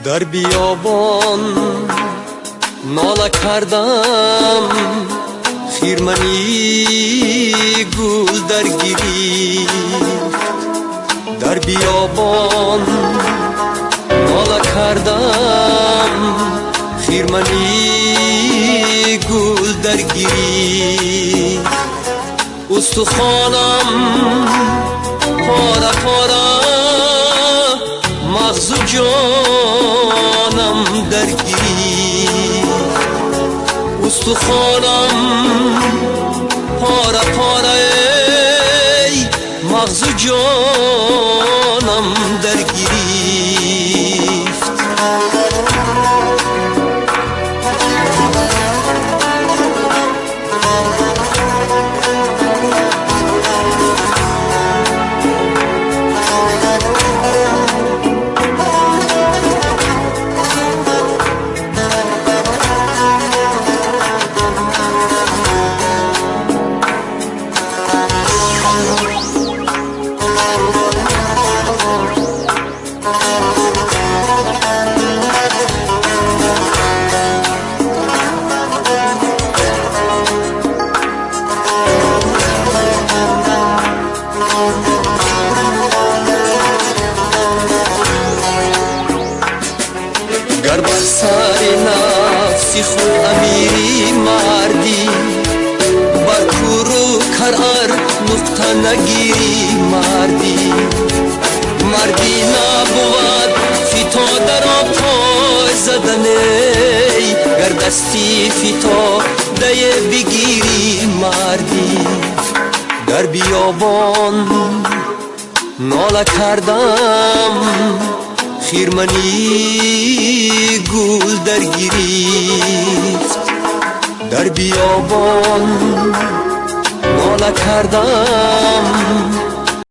در بیابان ناله کردم، خیرمنی گل در گیری. در بیابان ناله کردم، خیرمنی گل در گیری. استخوانم پاره پاره، مغز و جانم درگیری. استخوانم پاره پاره، مغز و جانم درگیری. گر بر سر نفسی خود امیری مردی، بر کور و کرار نقطه نگیری مردی. مردی نبود فیتا در پای زدنی، گر دستی فیتا ده بگیری مردی. در بیابان ناله کردم، خیرمنی گل در گریفت. در بیابان ناله کردم،